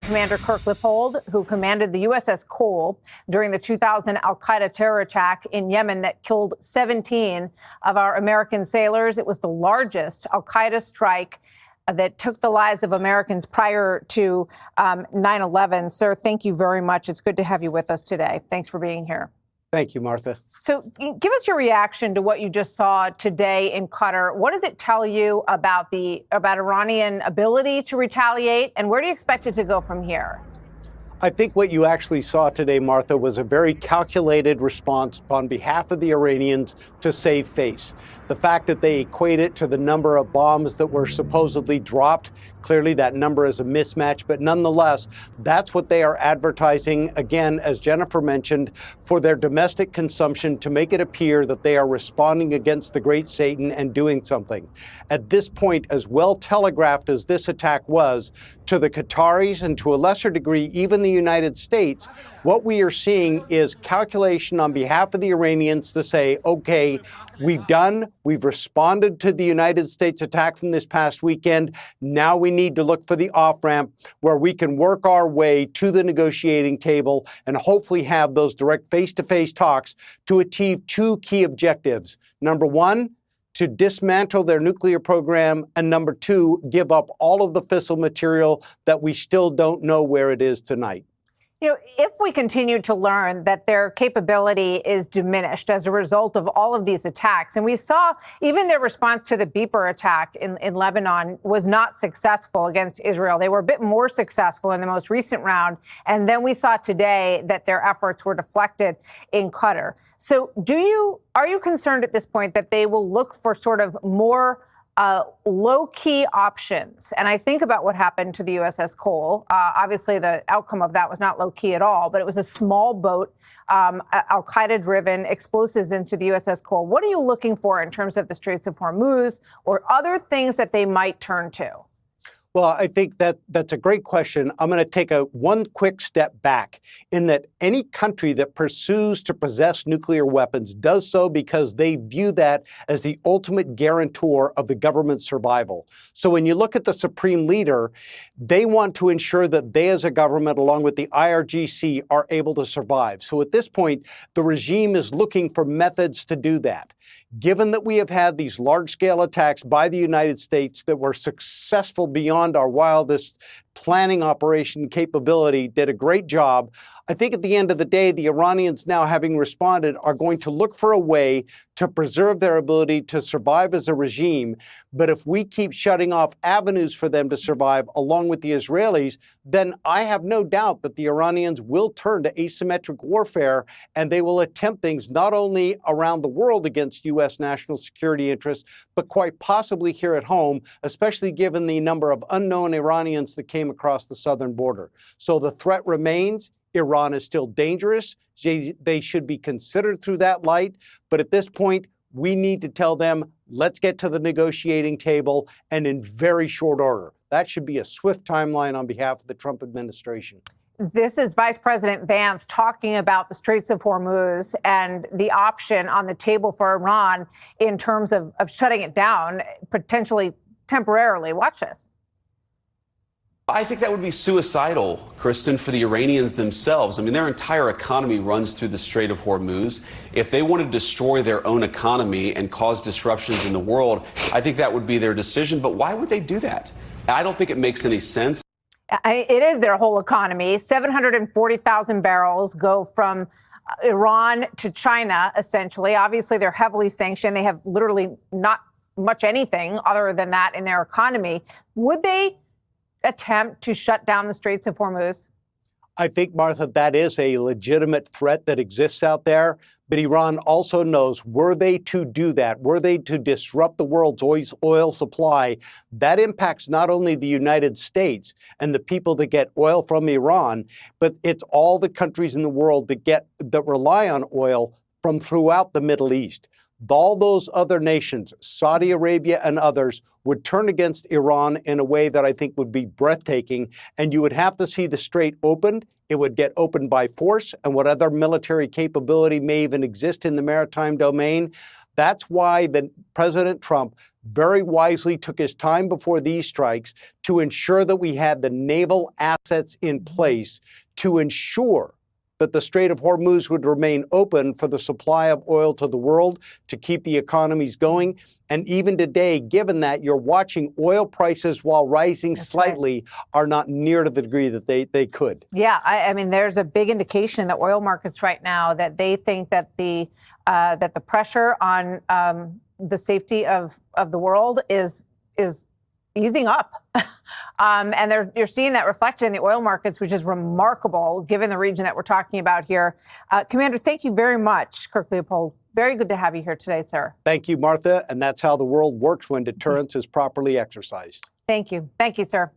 Commander Kirk Lippold, who commanded the USS Cole during the 2000 al-Qaeda terror attack in Yemen that killed 17 of our American sailors. It was the largest al-Qaeda strike that took the lives of Americans prior to 9/11. Sir, thank you very much. It's good to have you with us today. Thanks for being here. Thank you, Martha. So give us your reaction to what you just saw today in Qatar. What does it tell you about Iranian ability to retaliate, and where do you expect it to go from here? I think what you actually saw today, Martha, was a very calculated response on behalf of the Iranians to save face. The fact that they equate it to the number of bombs that were supposedly dropped, clearly that number is a mismatch, but nonetheless, that's what they are advertising, again, as Jennifer mentioned, for their domestic consumption to make it appear that they are responding against the great Satan and doing something. At this point, as well telegraphed as this attack was to the Qataris and to a lesser degree, even the United States, what we are seeing is calculation on behalf of the Iranians to say, okay, we've responded to the United States attack from this past weekend. Now we need to look for the off-ramp where we can work our way to the negotiating table and hopefully have those direct face-to-face talks to achieve two key objectives. Number one, to dismantle their nuclear program, and number two, give up all of the fissile material that we still don't know where it is tonight. You know, if we continue to learn that their capability is diminished as a result of all of these attacks, and we saw even their response to the Beeper attack in Lebanon was not successful against Israel. They were a bit more successful in the most recent round. And then we saw today that their efforts were deflected in Qatar. So are you concerned at this point that they will look for sort of more low-key options? And I think about what happened to the USS Cole. Obviously, the outcome of that was not low-key at all, but it was a small boat, al-Qaeda-driven explosives into the USS Cole. What are you looking for in terms of the Straits of Hormuz or other things that they might turn to? Well, I think that's a great question. I'm going to take one quick step back in that any country that pursues to possess nuclear weapons does so because they view that as the ultimate guarantor of the government's survival. So when you look at the supreme leader, they want to ensure that they as a government, along with the IRGC, are able to survive. So at this point, the regime is looking for methods to do that. Given that we have had these large-scale attacks by the United States that were successful beyond our wildest planning operation capability, did a great job, I think at the end of the day, the Iranians now having responded are going to look for a way to preserve their ability to survive as a regime. But if we keep shutting off avenues for them to survive along with the Israelis, then I have no doubt that the Iranians will turn to asymmetric warfare and they will attempt things not only around the world against U.S. national security interests, but quite possibly here at home, especially given the number of unknown Iranians that came across the southern border. So the threat remains. Iran is still dangerous. They should be considered through that light. But at this point, we need to tell them, let's get to the negotiating table and in very short order. That should be a swift timeline on behalf of the Trump administration. This is Vice President Vance talking about the Straits of Hormuz and the option on the table for Iran in terms of shutting it down, potentially temporarily. Watch this. I think that would be suicidal, Kristen, for the Iranians themselves. I mean, their entire economy runs through the Strait of Hormuz. If they want to destroy their own economy and cause disruptions in the world, I think that would be their decision. But why would they do that? I don't think it makes any sense. It is their whole economy. 740,000 barrels go from Iran to China, essentially. Obviously, they're heavily sanctioned. They have literally not much anything other than that in their economy. Would they attempt to shut down the Straits of Hormuz? I think, Martha, that is a legitimate threat that exists out there. But Iran also knows, were they to do that, were they to disrupt the world's oil supply, that impacts not only the United States and the people that get oil from Iran, but it's all the countries in the world that rely on oil from throughout the Middle East. All those other nations, Saudi Arabia and others, would turn against Iran in a way that I think would be breathtaking. And you would have to see the strait opened. It would get opened by force, and what other military capability may even exist in the maritime domain. That's why President Trump very wisely took his time before these strikes to ensure that we had the naval assets in place to ensure that the Strait of Hormuz would remain open for the supply of oil to the world to keep the economies going. And even today, given that you're watching oil prices while rising slightly, are not near to the degree that they could. Yeah, I mean, there's a big indication in the oil markets right now that they think that the pressure on the safety of the world is easing up. And you're seeing that reflected in the oil markets, which is remarkable given the region that we're talking about here. Commander, thank you very much. Kirk Leopold, very good to have you here today, sir. Thank you, Martha. And that's how the world works when deterrence is properly exercised. Thank you. Thank you, sir.